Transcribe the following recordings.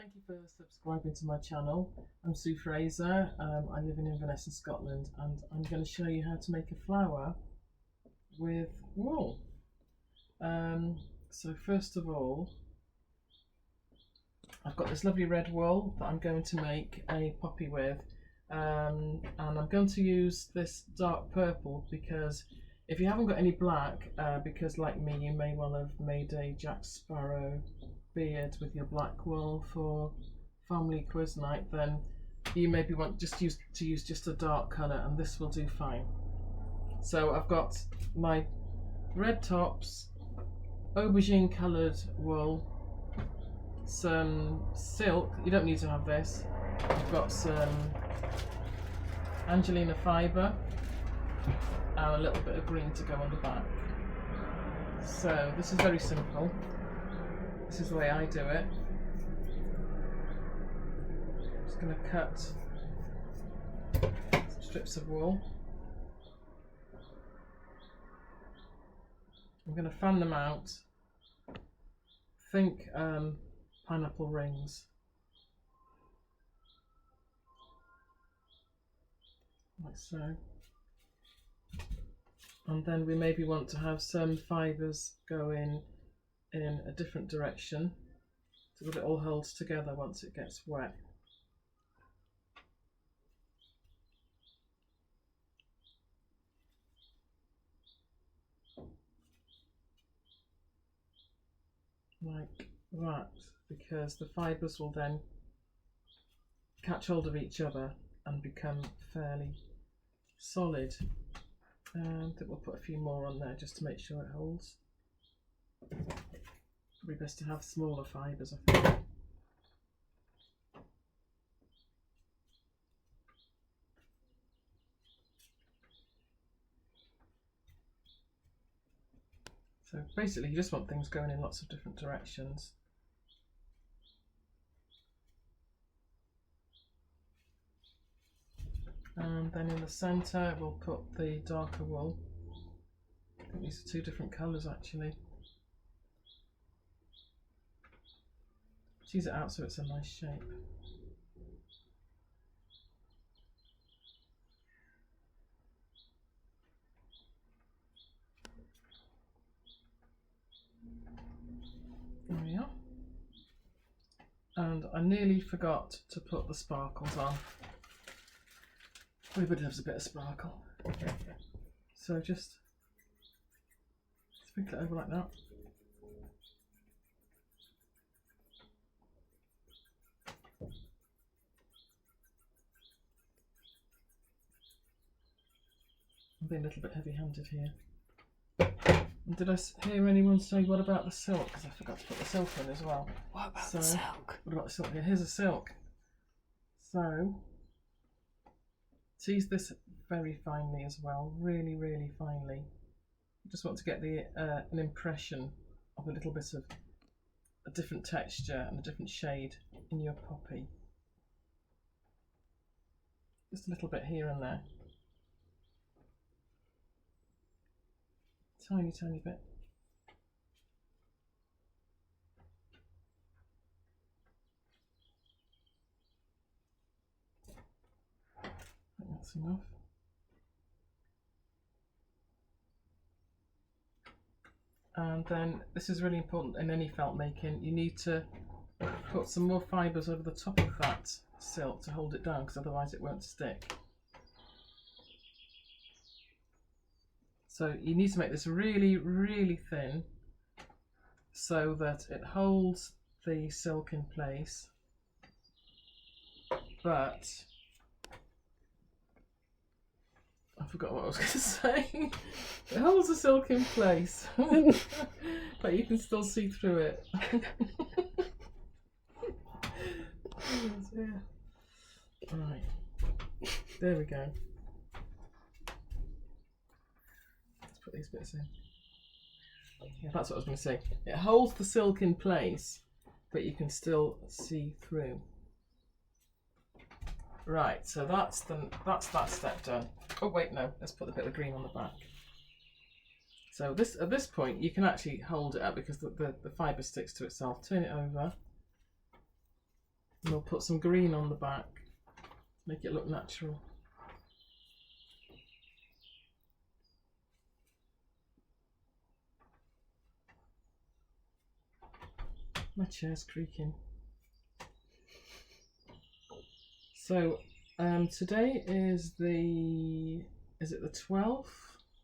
Thank you for subscribing to my channel. I'm Sue Fraser. I live in Inverness in Scotland, and I'm going to show you how to make a flower with wool. So first of all, I've got this lovely red wool that I'm going to make a poppy with, and I'm going to use this dark purple because if you haven't got any black, because like me you may well have made a Jack Sparrow beard with your black wool for family quiz night, then you maybe want to use just a dark colour, and this will do fine. So I've got my red tops, aubergine coloured wool, some silk, you don't need to have this, I've got some Angelina fibre and a little bit of green to go on the back. So this is very simple. This is the way I do it. I'm just going to cut some strips of wool. I'm going to fan them out. Think pineapple rings. Like so. And then we maybe want to have some fibres go in a different direction so that it all holds together once it gets wet. Like that, because the fibres will then catch hold of each other and become fairly solid. And we'll put a few more on there just to make sure it holds. Probably best to have smaller fibres, I think. So basically you just want things going in lots of different directions. And then in the centre we'll put the darker wool. I think these are two different colours actually. Tease it out so it's a nice shape. There we are. And I nearly forgot to put the sparkles on. Everybody loves a bit of sparkle. So just sprinkle it over like that. I'm being a little bit heavy-handed here. And did I hear anyone say, what about the silk? Because I forgot to put the silk in as well. What about the silk? What about the silk? Yeah, here's a silk. So, tease this very finely as well, really, really finely. You just want to get the an impression of a little bit of a different texture and a different shade in your poppy. Just a little bit here and there. Tiny, tiny bit. I think that's enough. And then this is really important in any felt making. You need to put some more fibres over the top of that silk to hold it down, because otherwise it won't stick. So you need to make this really, really thin so that it holds the silk in place, but I forgot what I was going to say. It holds the silk in place, but you can still see through it. Right, there we go. Put these bits in. Yeah, that's what I was going to say. It holds the silk in place, but you can still see through. Right, so that's that step done. Oh wait, no, let's put a bit of green on the back. So at this point you can actually hold it up because the fibre sticks to itself. Turn it over. And we'll put some green on the back, make it look natural. My chair's creaking. So today is the 12th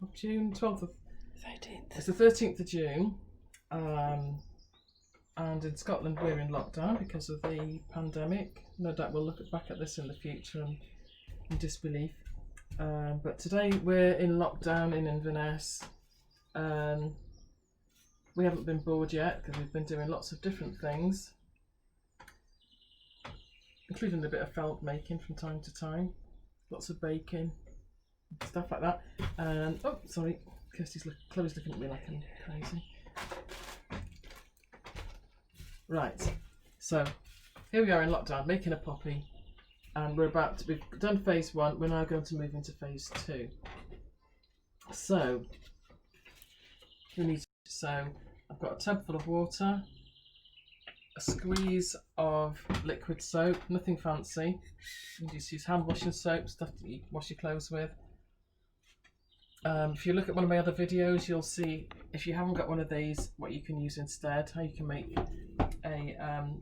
of June? 12th of 13th. It's the 13th of June. And in Scotland we're in lockdown because of the pandemic. No doubt we'll look back at this in the future and in disbelief. But today we're in lockdown in Inverness. We haven't been bored yet because we've been doing lots of different things, including a bit of felt making from time to time, lots of baking, stuff like that. And oh, sorry, Chloe's looking at me like I'm crazy. Right, so here we are in lockdown making a poppy, and we've done phase 1. We're now going to move into phase 2. So I've got a tub full of water, a squeeze of liquid soap, nothing fancy. You just use hand washing soap, stuff that you wash your clothes with. If you look at one of my other videos, you'll see, if you haven't got one of these, what you can use instead, how you can make a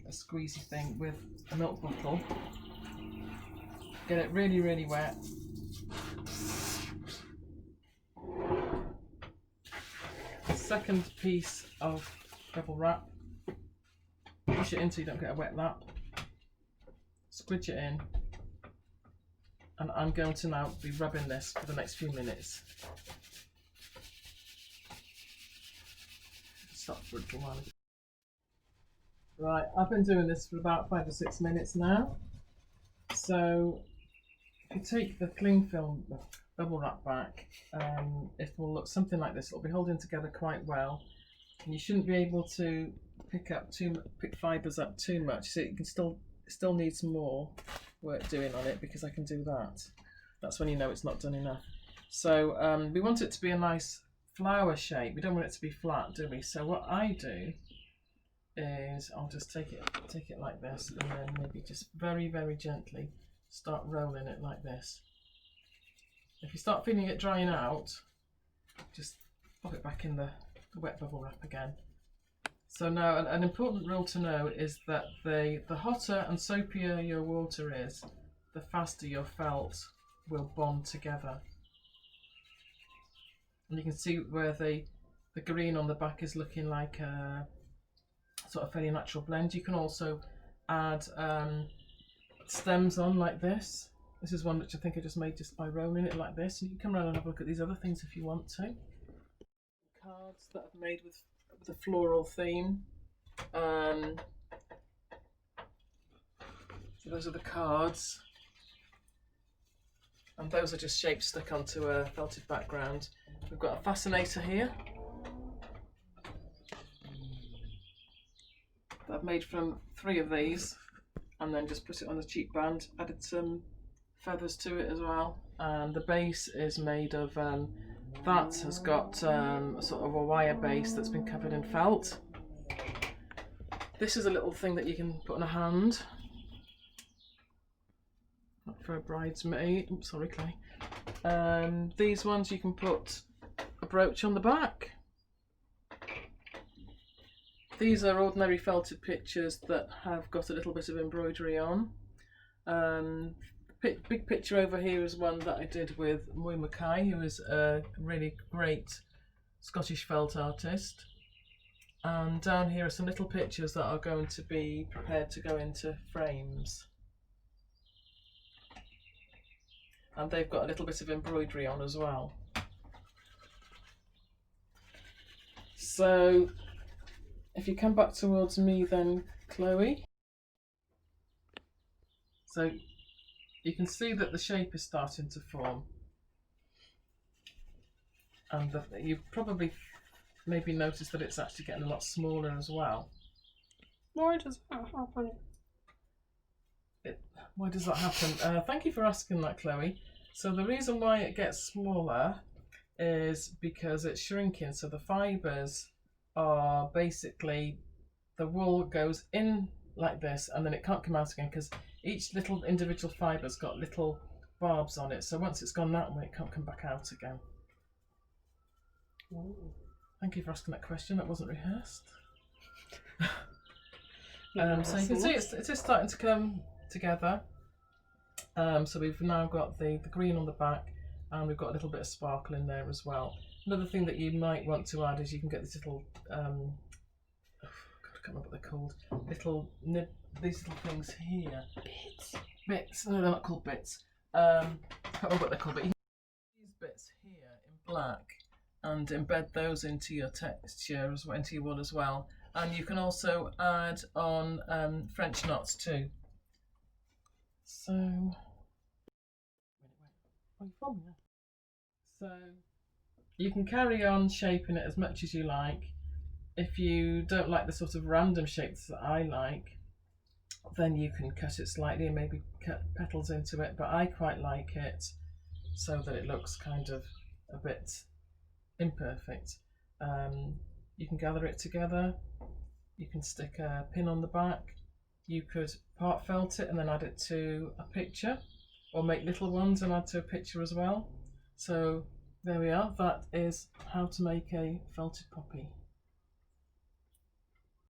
squeezy thing with a milk bottle. Get it really, really wet. Second piece of bubble wrap. Push it in so you don't get a wet lap. Squidge it in. And I'm going to now be rubbing this for the next few minutes. Stop for a little while. Right, I've been doing this for about 5 or 6 minutes now. So if you take the cling film bubble wrap back, it will look something like this. It'll be holding together quite well, and you shouldn't be able to pick fibres up too much. So you can still need some more work doing on it, because I can do that. That's when you know it's not done enough. So we want it to be a nice flower shape. We don't want it to be flat, do we? So what I do is I'll just take it like this, and then maybe just very, very gently start rolling it like this. If you start feeling it drying out, just pop it back in the wet bubble wrap again. So now an important rule to know is that the hotter and soapier your water is, the faster your felt will bond together. And you can see where the green on the back is looking like a sort of fairly natural blend. You can also add stems on like this. This is one which I think I just made just by rolling it like this. And you can come around and have a look at these other things if you want to. Cards that I've made with a floral theme. So those are the cards. And those are just shapes stuck onto a felted background. We've got a fascinator here that I've made from 3 of these, and then just put it on a cheap band. Added some feathers to it as well, and the base is made of that has got sort of a wire base that's been covered in felt. This is a little thing that you can put on a hand for a bridesmaid. Oops, sorry, Clay. These ones you can put a brooch on the back. These are ordinary felted pictures that have got a little bit of embroidery on. Big picture over here is one that I did with Mwy Mackay, who is a really great Scottish felt artist. And down here are some little pictures that are going to be prepared to go into frames. And they've got a little bit of embroidery on as well. So if you come back towards me then, Chloe. So you can see that the shape is starting to form. And you probably maybe noticed that it's actually getting a lot smaller as well. Why does that happen? Why does that happen? Thank you for asking that, Chloe. So the reason why it gets smaller is because it's shrinking. So the fibres are basically, the wool goes in like this, and then it can't come out again because each little individual fiber's got little barbs on it, so once it's gone that way it can't come back out again. Ooh. Thank you for asking that question, that wasn't rehearsed. No, So you can see it is starting to come together. So we've now got the green on the back, and we've got a little bit of sparkle in there as well. Another thing that you might want to add is you can get these little God, I can't remember what they're called. These little things here. Bits. No, they're not called bits. I can't remember what they're called, but you can use these bits here in black and embed those into your texture as well, into your wool as well. And you can also add on French knots too. So, so you can carry on shaping it as much as you like. If you don't like the sort of random shapes that I like, then you can cut it slightly and maybe cut petals into it, but I quite like it so that it looks kind of a bit imperfect. You can gather it together, you can stick a pin on the back, you could part felt it and then add it to a picture, or make little ones and add to a picture as well. So there we are, that is how to make a felted poppy.